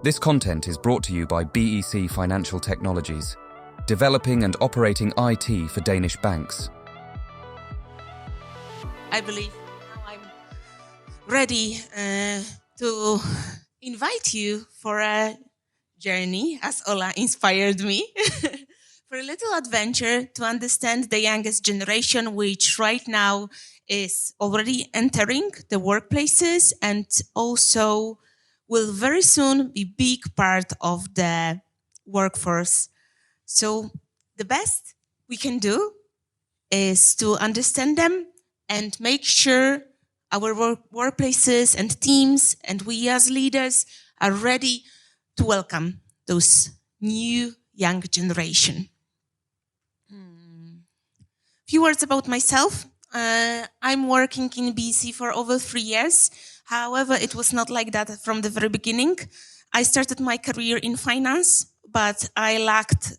This content is brought to you by BEC Financial Technologies, developing and operating IT for Danish banks. I believe now I'm ready to invite you for a journey, as Ola inspired me, for a little adventure to understand the youngest generation, which right now is already entering the workplaces and also will very soon be big part of the workforce. So the best we can do is to understand them and make sure our workplaces and teams and we as leaders are ready to welcome those new young generation. Few words about myself. I'm working in BEC for over 3 years. However, it was not like that from the very beginning. I started my career in finance, but I lacked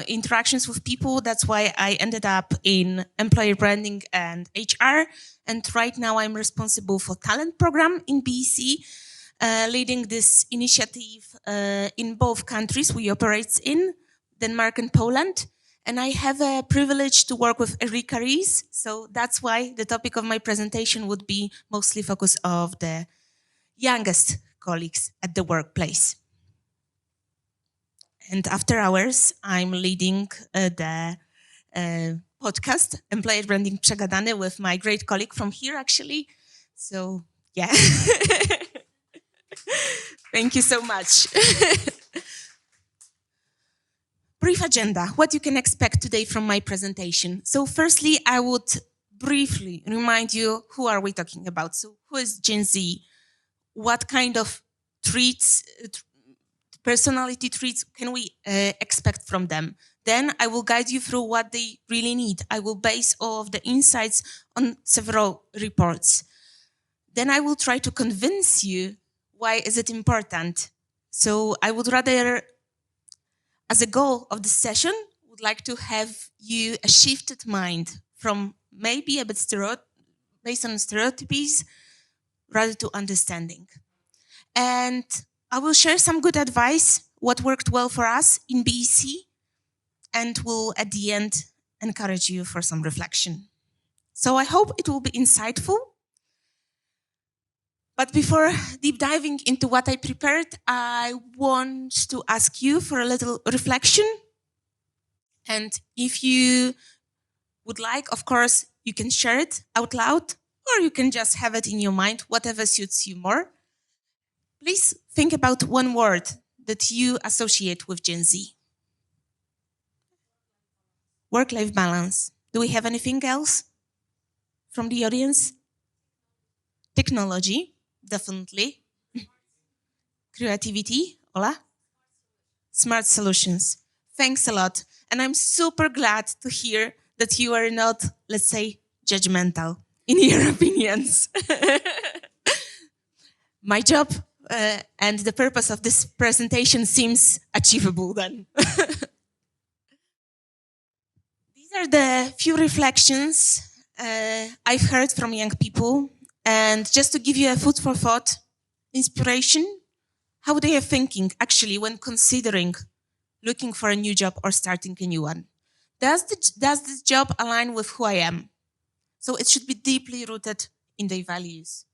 interactions with people. That's why I ended up in employer branding and HR. And right now I'm responsible for talent program in BEC, leading this initiative in both countries we operate in, Denmark and Poland. And I have a privilege to work with retirees, so that's why the topic of my presentation would be mostly focused of the youngest colleagues at the workplace. And after hours, I'm leading the podcast, Employer Branding Przegadany, with my great colleague from here, actually. So, yeah. Thank you so much. Brief agenda, what you can expect today from my presentation. So firstly, I would briefly remind you, who are we talking about? So who is Gen Z? What kind of traits, personality traits can we expect from them? Then I will guide you through what they really need. I will base all of the insights on several reports. Then I will try to convince you why is it important. So I would rather, as a goal of this session, would like to have you a shifted mind from maybe a bit based on stereotypes rather to understanding. And I will share some good advice, what worked well for us in BEC, and will at the end encourage you for some reflection. So I hope it will be insightful. But before deep diving into what I prepared, I want to ask you for a little reflection. And if you would like, of course, you can share it out loud, or you can just have it in your mind, whatever suits you more. Please think about one word that you associate with Gen Z. Work-life balance. Do we have anything else from the audience? Technology. Definitely. Creativity, Ola? Smart solutions. Thanks a lot. And I'm super glad to hear that you are not, let's say, judgmental in your opinions. My job and the purpose of this presentation seems achievable then. These are the few reflections I've heard from young people. And just to give you a food for thought, inspiration, how they are thinking actually when considering looking for a new job or starting a new one. Does this job align with who I am? So it should be deeply rooted in their values.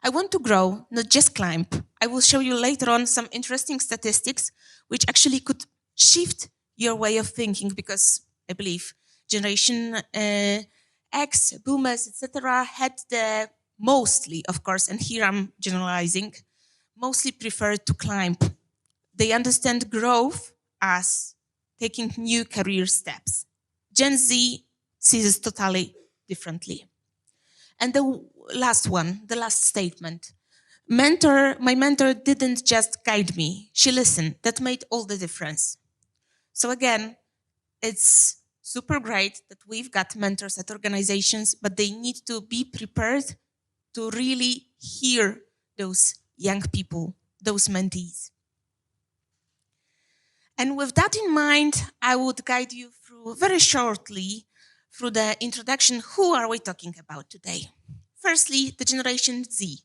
I want to grow, not just climb. I will show you later on some interesting statistics which actually could shift your way of thinking, because I believe Generation X, boomers, etc. had the mostly, of course, and here I'm generalizing, mostly prefer to climb. They understand growth as taking new career steps. Gen Z sees it totally differently. And the last one, the last statement. My mentor didn't just guide me, she listened. That made all the difference. So again, it's super great that we've got mentors at organizations, but they need to be prepared to really hear those young people, those mentees. And with that in mind, I would guide you through very shortly through the introduction. Who are we talking about today? Firstly, the Generation Z,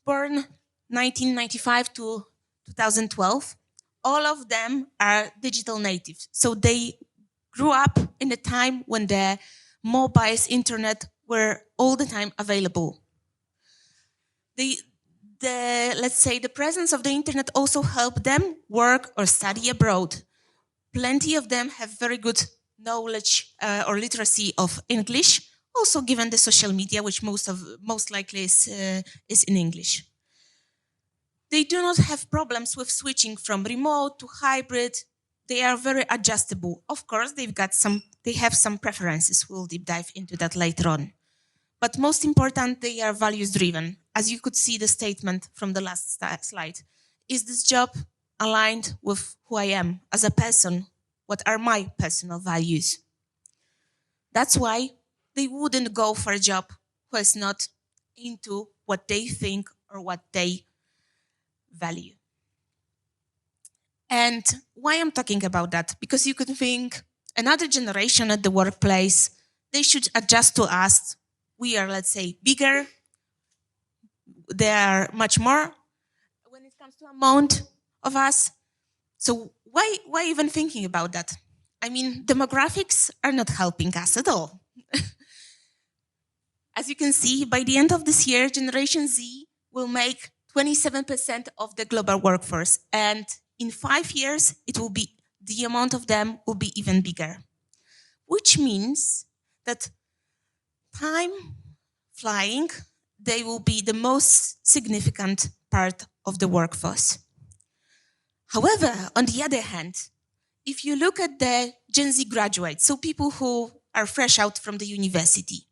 born 1995 to 2012, all of them are digital natives. So they grew up in a time when the mobiles, internet were all the time available. Let's say the presence of the internet also helped them work or study abroad. Plenty of them have very good knowledge or literacy of English, also given the social media, which most likely is in English. They do not have problems with switching from remote to hybrid. They are very adjustable. Of course, they have some preferences. We'll deep dive into that later on. But most important, they are values driven. As you could see the statement from the last slide. Is this job aligned with who I am as a person? What are my personal values? That's why they wouldn't go for a job who is not into what they think or what they value. And why I'm talking about that? Because you could think another generation at the workplace, they should adjust to us. We are, let's say, bigger. They are much more when it comes to amount of us. So why even thinking about that? I mean, demographics are not helping us at all. As you can see, by the end of this year, Generation Z will make 27% of the global workforce. And in 5 years, the amount of them will be even bigger. Which means that time flying, they will be the most significant part of the workforce. However, on the other hand, if you look at the Gen Z graduates, so people who are fresh out from the university,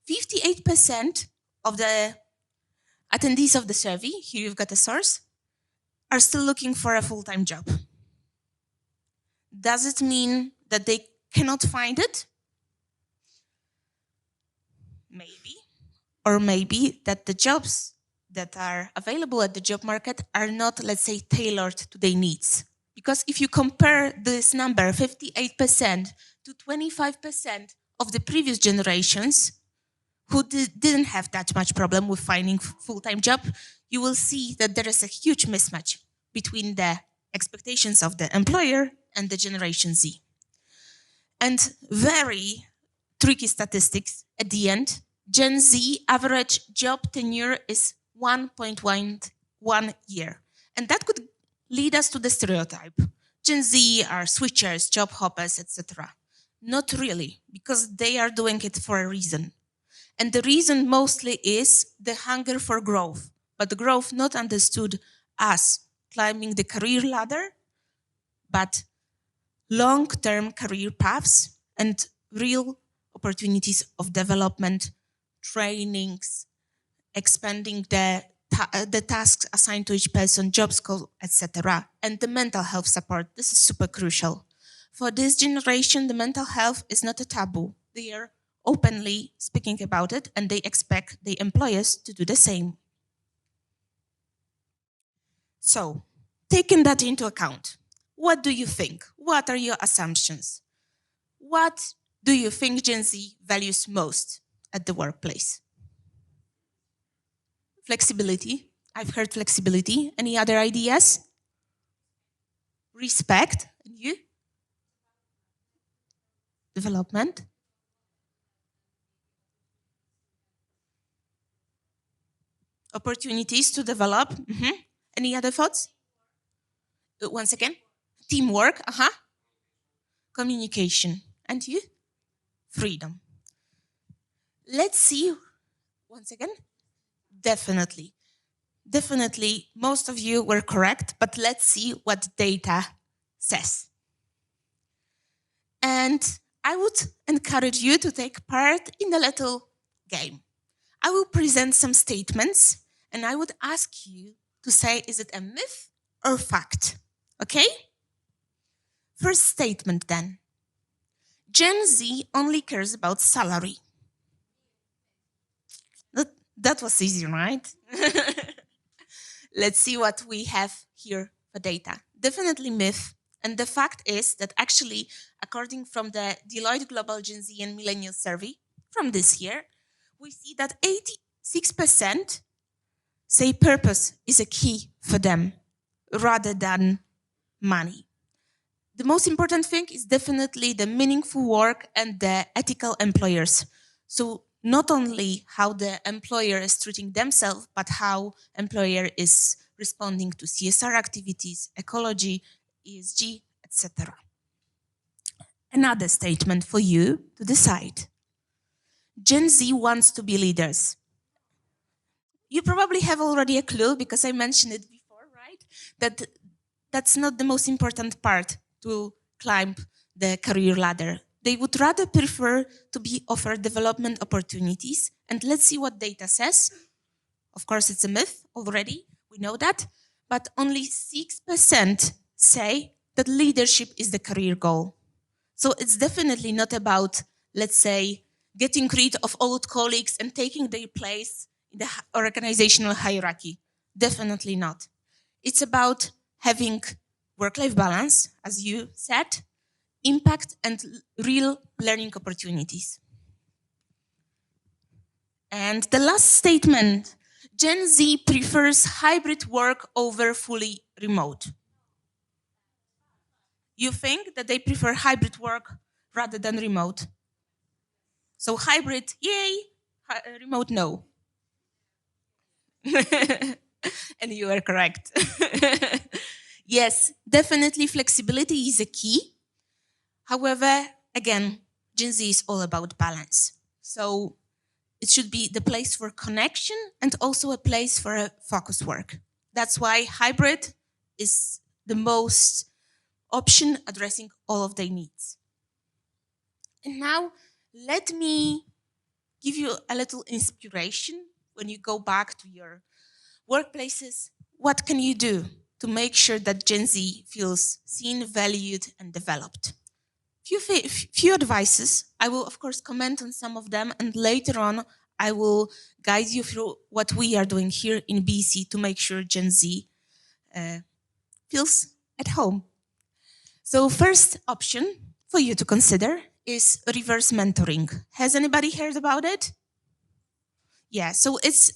58% of the attendees of the survey, here you've got a source, are still looking for a full-time job. Does it mean that they cannot find it? Maybe. Or maybe that the jobs that are available at the job market are not, let's say, tailored to their needs. Because if you compare this number, 58% to 25% of the previous generations who didn't have that much problem with finding full-time job, you will see that there is a huge mismatch between the expectations of the employer and the Generation Z. And very tricky statistics at the end. Gen Z average job tenure is 1.1 year. And that could lead us to the stereotype. Gen Z are switchers, job hoppers, etc. Not really, because they are doing it for a reason. And the reason mostly is the hunger for growth, but the growth not understood as climbing the career ladder, but long-term career paths and real opportunities of development, trainings, expanding the tasks assigned to each person, job scope, etc. And the mental health support, this is super crucial. For this generation, the mental health is not a taboo. They are openly speaking about it, and they expect the employers to do the same. So, taking that into account, what do you think? What are your assumptions? What do you think Gen Z values most at the workplace? Flexibility. I've heard flexibility. Any other ideas? Respect. And you? Development. Opportunities to develop. Any other thoughts? Once again, teamwork. Communication. And you? Freedom. Let's see. Once again, definitely. Definitely, most of you were correct, but let's see what data says. And I would encourage you to take part in a little game. I will present some statements, and I would ask you to say, is it a myth or fact? Okay? First statement then. Gen Z only cares about salary. That was easy, right? Let's see what we have here for data. Definitely myth. And the fact is that actually, according from the Deloitte Global Gen Z and Millennials survey from this year, we see that 86% say purpose is a key for them. rather than money. The most important thing is definitely the meaningful work and the ethical employers. So not only how the employer is treating themselves, but how employer is responding to CSR activities, ecology, ESG, etc. Another statement for you to decide. Gen Z wants to be leaders. You probably have already a clue because I mentioned it before, right? That's not the most important part to climb the career ladder. They would rather prefer to be offered development opportunities. And let's see what data says. Of course, it's a myth already. We know that. But only 6% say that leadership is the career goal. So it's definitely not about, let's say, getting rid of old colleagues and taking their place in the organizational hierarchy. Definitely not. It's about having work-life balance, as you said, impact and real learning opportunities. And the last statement, Gen Z prefers hybrid work over fully remote. You think that they prefer hybrid work rather than remote? So hybrid, yay, remote, no. And you are correct. Yes, definitely flexibility is a key. However, again, Gen Z is all about balance. So it should be the place for connection and also a place for focused work. That's why hybrid is the most option addressing all of their needs. And now let me give you a little inspiration when you go back to your workplaces. What can you do to make sure that Gen Z feels seen, valued, and developed? Few advices. I will, of course, comment on some of them, and later on, I will guide you through what we are doing here in BEC to make sure Gen Z feels at home. So first option for you to consider is reverse mentoring. Has anybody heard about it? Yeah, so it's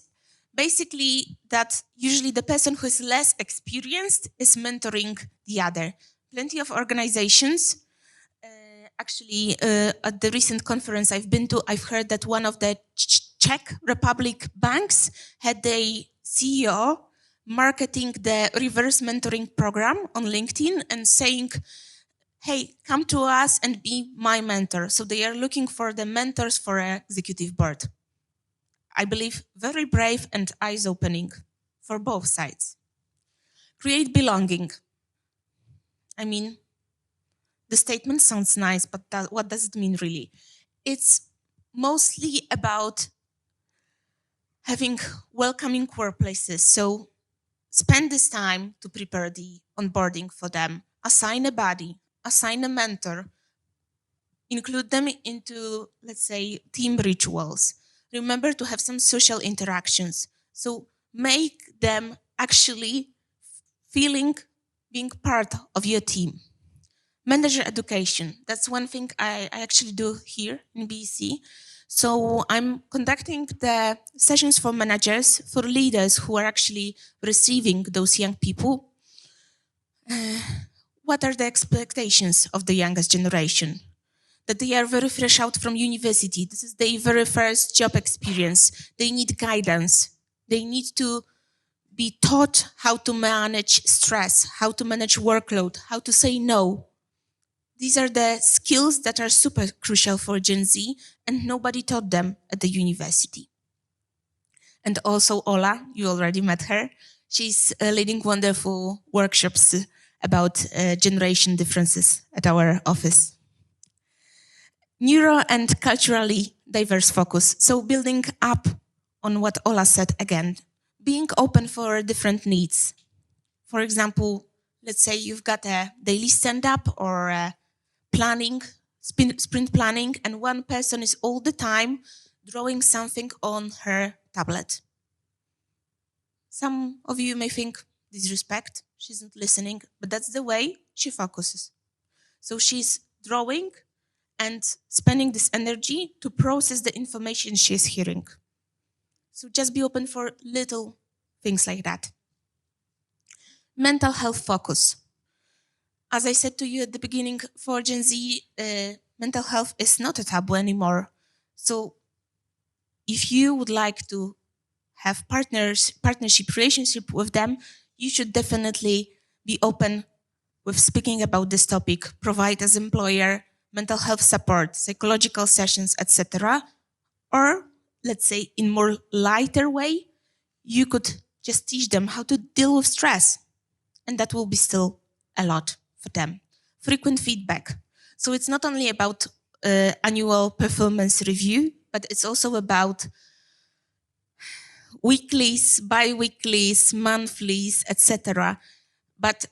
basically that usually the person who is less experienced is mentoring the other. Plenty of organizations, actually at the recent conference I've been to, I've heard that one of the Czech Republic banks had a CEO marketing the reverse mentoring program on LinkedIn and saying, hey, come to us and be my mentor. So they are looking for the mentors for an executive board. I believe very brave and eyes-opening for both sides. Create belonging. I mean, the statement sounds nice, but what does it mean really? It's mostly about having welcoming workplaces. So spend this time to prepare the onboarding for them. Assign a buddy, assign a mentor, include them into, let's say, team rituals. Remember to have some social interactions. So make them actually feeling being part of your team. Manager education. That's one thing I actually do here in BEC. So I'm conducting the sessions for managers, for leaders who are actually receiving those young people. What are the expectations of the youngest generation? That they are very fresh out from university. This is their very first job experience. They need guidance. They need to be taught how to manage stress, how to manage workload, how to say no. These are the skills that are super crucial for Gen Z, and nobody taught them at the university. And also Ola, you already met her. She's leading wonderful workshops about generation differences at our office. Neuro and culturally diverse focus. So building up on what Ola said again, being open for different needs. For example, let's say you've got a daily stand-up or a planning, sprint planning, and one person is all the time drawing something on her tablet. Some of you may think, disrespect, she's not listening, but that's the way she focuses. So she's drawing and spending this energy to process the information she's hearing. So just be open for little things like that. mental health focus. As I said to you at the beginning, for Gen Z, mental health is not a taboo anymore. So if you would like to have partnership relationship with them, you should definitely be open with speaking about this topic, provide as employer mental health support, psychological sessions, etc. Or let's say in more lighter way, you could just teach them how to deal with stress. And that will be still a lot for them. Frequent feedback. So it's not only about annual performance review, but it's also about weeklies, bi-weeklies, monthlies, etc. But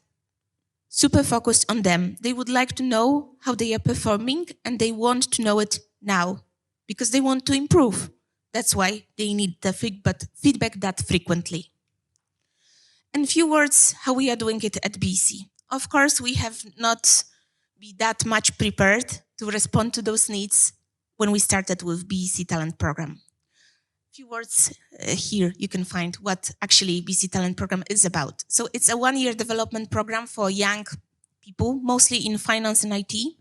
super focused on them. They would like to know how they are performing and they want to know it now because they want to improve. That's why they need the feedback that frequently. And a few words how we are doing it at BEC. Of course, we have not been that much prepared to respond to those needs when we started with BEC Talent program. Few words here you can find what actually BEC Talent program is about. So it's a one-year development program for young people, mostly in finance and IT.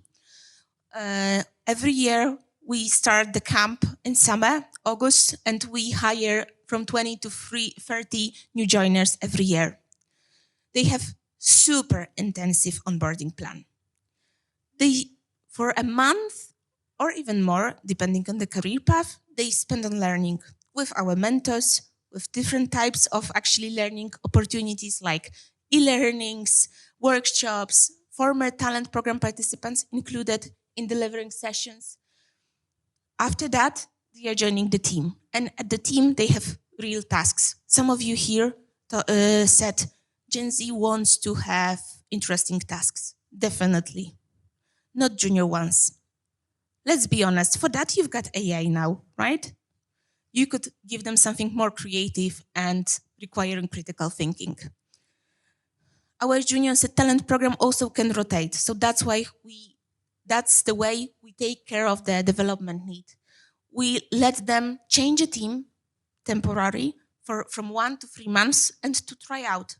Every year we start the camp in summer, August, and we hire from 20 to 30 new joiners every year. They have super intensive onboarding plan. For a month or even more, depending on the career path, they spend on learning with our mentors, with different types of actually learning opportunities like e-learnings, workshops, former talent program participants included in delivering sessions. After that, they are joining the team. And at the team, they have real tasks. Some of you here said Gen Z wants to have interesting tasks. Definitely. Not junior ones. Let's be honest, for that you've got AI now, right? You could give them something more creative and requiring critical thinking. Our juniors at talent program also can rotate, so that's why that's the way we take care of the development need. We let them change a team temporarily from 1 to 3 months and to try out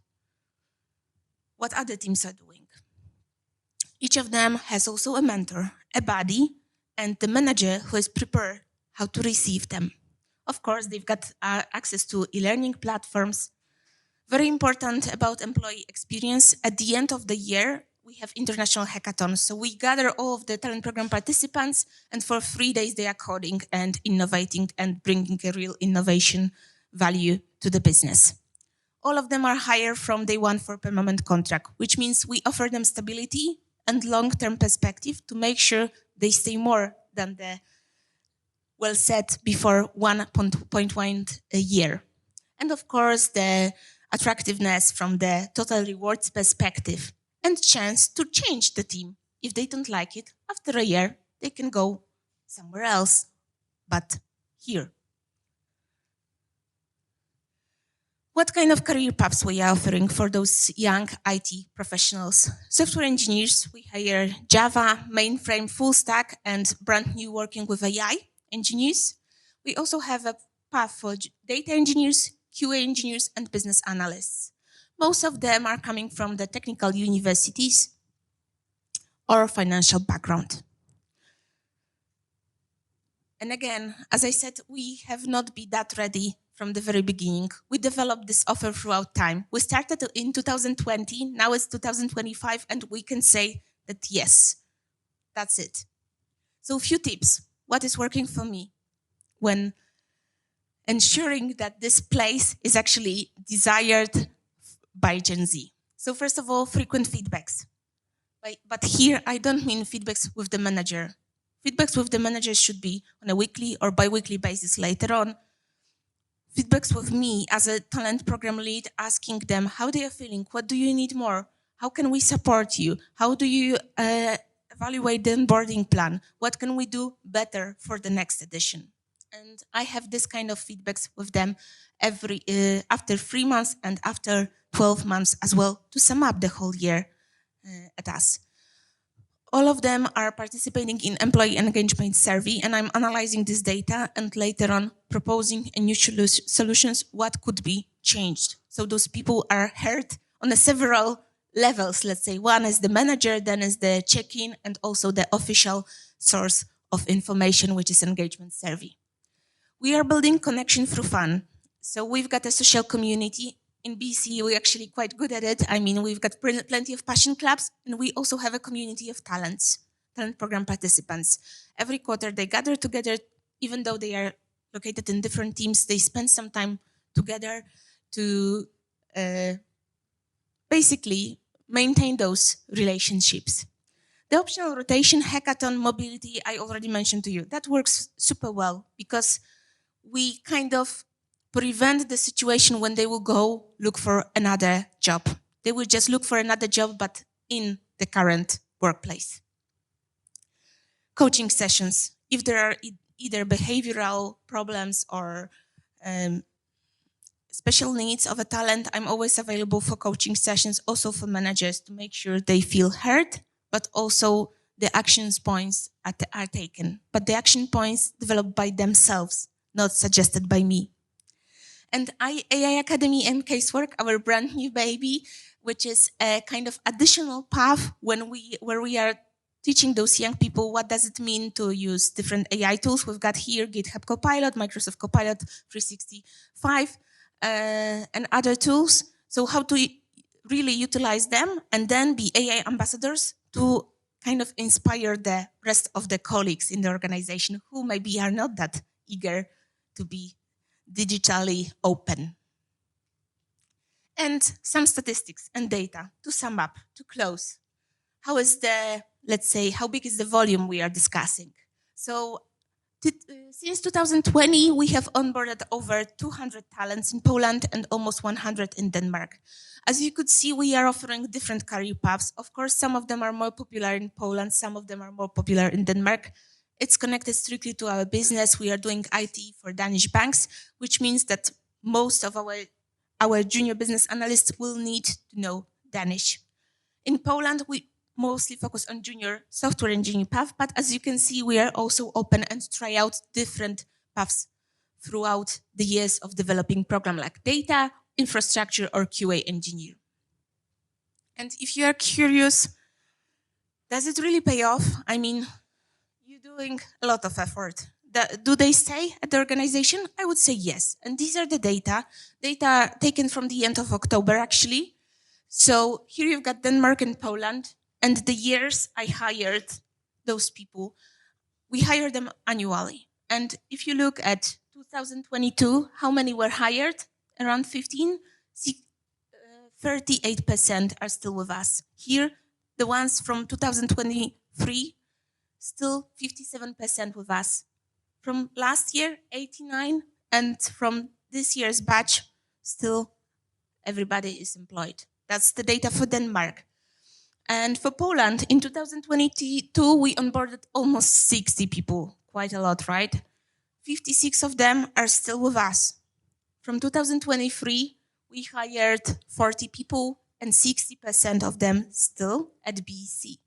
what other teams are doing. Each of them has also a mentor, a buddy, and the manager who is prepared how to receive them. Of course, they've got access to e-learning platforms. Very important about employee experience. At the end of the year, we have international hackathons. So we gather all of the talent program participants, and for 3 days they are coding and innovating and bringing a real innovation value to the business. All of them are hired from day one for permanent contract, which means we offer them stability and long-term perspective to make sure they stay more than the well said before 1.1 a year. And of course, the attractiveness from the total rewards perspective and chance to change the team. If they don't like it, after a year, they can go somewhere else, but here. What kind of career paths we are offering for those young IT professionals? Software engineers, we hire Java, mainframe, full stack, and brand new working with AI engineers. We also have a path for data engineers, QA engineers, and business analysts. Most of them are coming from the technical universities or financial background. And again, as I said, we have not been that ready from the very beginning. We developed this offer throughout time. We started in 2020, now it's 2025, and we can say that yes, that's it. So a few tips. What is working for me when ensuring that this place is actually desired by Gen Z? So first of all, frequent feedbacks. But here, I don't mean feedbacks with the manager. Feedbacks with the manager should be on a weekly or bi-weekly basis later on. Feedbacks with me as a talent program lead, asking them how they are feeling, what do you need more, how can we support you, how do you evaluate the onboarding plan, what can we do better for the next edition. And I have this kind of feedbacks with them every after 3 months and after 12 months as well to sum up the whole year at us. All of them are participating in employee engagement survey, and I'm analyzing this data and later on proposing a new solutions, what could be changed. So those people are heard on a several levels, let's say. One is the manager, then is the check-in, and also the official source of information, which is engagement survey. We are building connection through fun. So we've got a social community. In BC, we're actually quite good at it. I mean, we've got plenty of passion clubs, and we also have a community of talent program participants. Every quarter, they gather together, even though they are located in different teams, they spend some time together to basically maintain those relationships. The optional rotation, hackathon, mobility, I already mentioned to you. That works super well because we kind of prevent the situation when they will go look for another job. They will just look for another job, but in the current workplace. Coaching sessions. If there are either behavioral problems or special needs of a talent, I'm always available for coaching sessions, also for managers to make sure they feel heard, but also the action points are taken. But the action points developed by themselves, not suggested by me. And AI Academy and Casework, our brand new baby, which is a kind of additional path where we are teaching those young people what does it mean to use different AI tools. We've got here GitHub Copilot, Microsoft Copilot 365, and other tools. So how to really utilize them and then be AI ambassadors to kind of inspire the rest of the colleagues in the organization who maybe are not that eager to be digitally open. And some statistics and data to sum up, to close. How is the, let's say, how big is the volume we are discussing? So since 2020, we have onboarded over 200 talents in Poland and almost 100 in Denmark. As you could see, we are offering different career paths. Of course, some of them are more popular in Poland, some of them are more popular in Denmark. It's connected strictly to our business. We are doing IT for Danish banks, which means that most of our junior business analysts will need to know Danish. In Poland, we mostly focus on junior software engineering path, but as you can see, we are also open and try out different paths throughout the years of developing program like data, infrastructure, or QA engineer. And if you are curious, does it really pay off? I mean, you're doing a lot of effort. Do they stay at the organization? I would say yes. And these are the data taken from the end of October, actually. So here you've got Denmark and Poland, and the years I hired those people, we hire them annually. And if you look at 2022, how many were hired? Around 15, 38% are still with us. Here, the ones from 2023, still 57% with us. From last year, 89, and from this year's batch, still everybody is employed. That's the data for Denmark. And for Poland, in 2022, we onboarded almost 60 people, quite a lot, right? 56 of them are still with us. From 2023, we hired 40 people and 60% of them still at BEC.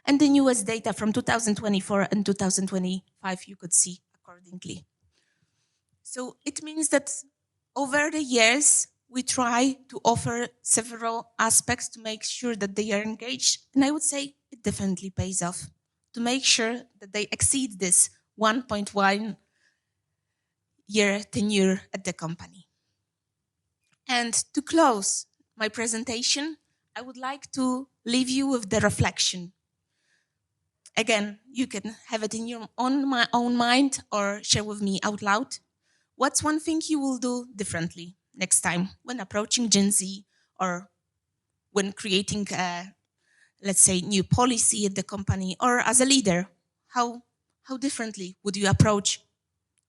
And the newest data from 2024 and 2025, you could see accordingly. So it means that over the years, we try to offer several aspects to make sure that they are engaged. And I would say it definitely pays off to make sure that they exceed this 1.1 year tenure at the company. And to close my presentation, I would like to leave you with the reflection. Again, you can have it in your own mind or share with me out loud. What's one thing you will do differently next time when approaching Gen Z or when creating a, let's say, new policy at the company or as a leader? How differently would you approach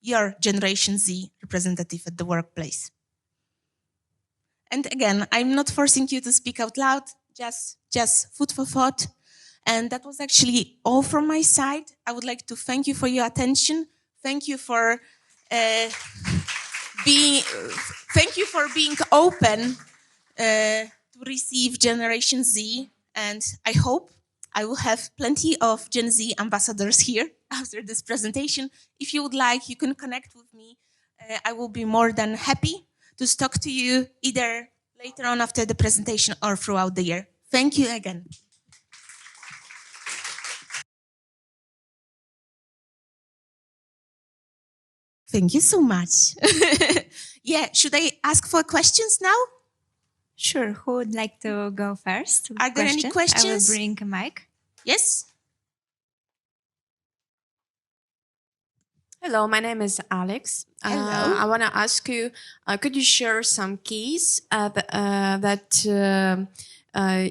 your Generation Z representative at the workplace? And again, I'm not forcing you to speak out loud, just food for thought. And that was actually all from my side. I would like to thank you for your attention. Thank you for being open to receive Generation Z. And I hope I will have plenty of Gen Z ambassadors here after this presentation. If you would like, you can connect with me. I will be more than happy to talk to you either later on after the presentation or throughout the year. Thank you again. Thank you so much. Yeah, should I ask for questions now? Sure. Who would like to go first? Are there any I will questions? bring a mic. Yes? Hello, my name is Alex. Hello. I want to ask you, could you share some keys that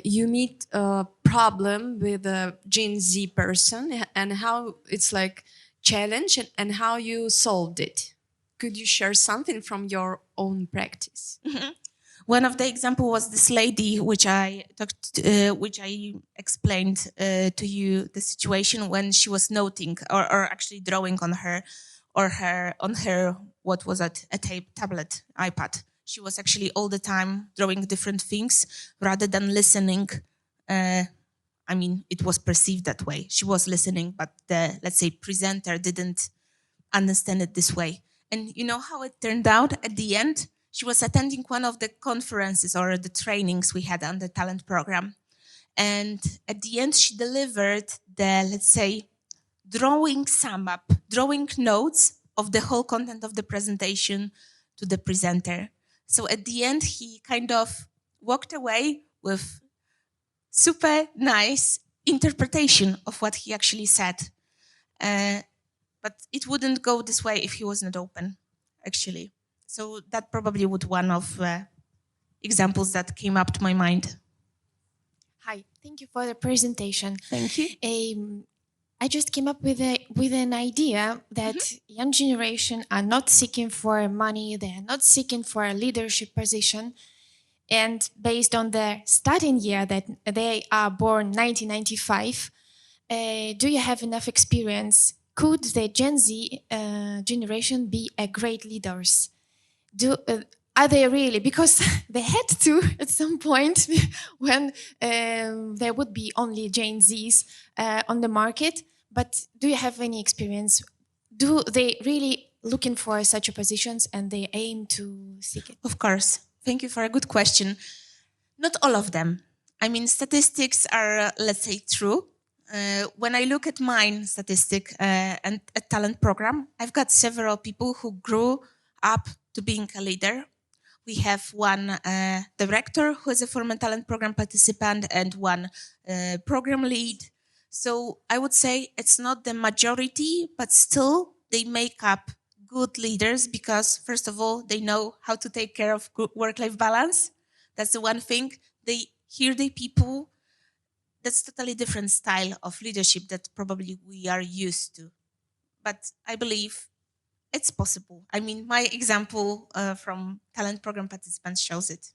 you meet a problem with a Gen Z person and how it's like challenge and how you solved it? Could you share something from your own practice? Mm-hmm. One of the example was this lady, which I explained to you the situation when she was noting or actually drawing on her what was it, a tablet, iPad. She was actually all the time drawing different things rather than listening. I mean, it was perceived that way. She was listening, but the, let's say, presenter didn't understand it this way. And you know how it turned out at the end? She was attending one of the conferences or the trainings we had on the talent program. And at the end, she delivered the, let's say, drawing sum up, drawing notes of the whole content of the presentation to the presenter. So at the end, he kind of walked away with super nice interpretation of what he actually said. But it wouldn't go this way if he was not open, actually. So that probably would one of examples that came up to my mind. Hi, thank you for the presentation. Thank you. I just came up with an idea that young generation are not seeking for money, they are not seeking for a leadership position. And based on their starting year that they are born 1995, do you have enough experience? Could the Gen Z generation be a great leaders? Are they really? Because they had to at some point when there would be only Gen Zs on the market. But do you have any experience? Do they really looking for such a positions and they aim to seek it? Of course. Thank you for a good question. Not all of them. I mean, statistics are, let's say, true. When I look at mine statistic and a talent program, I've got several people who grew up to being a leader. We have one director who is a former talent program participant and one program lead. So I would say it's not the majority, but still they make up good leaders because, first of all, they know how to take care of work-life balance. That's the one thing. They hear the people. That's totally different style of leadership that probably we are used to. But I believe it's possible. I mean, my example from talent program participants shows it.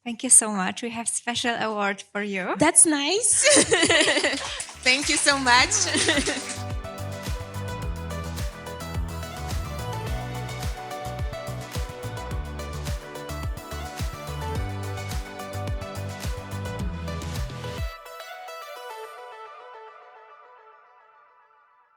Thank you so much. We have special award for you. That's nice. Thank you so much.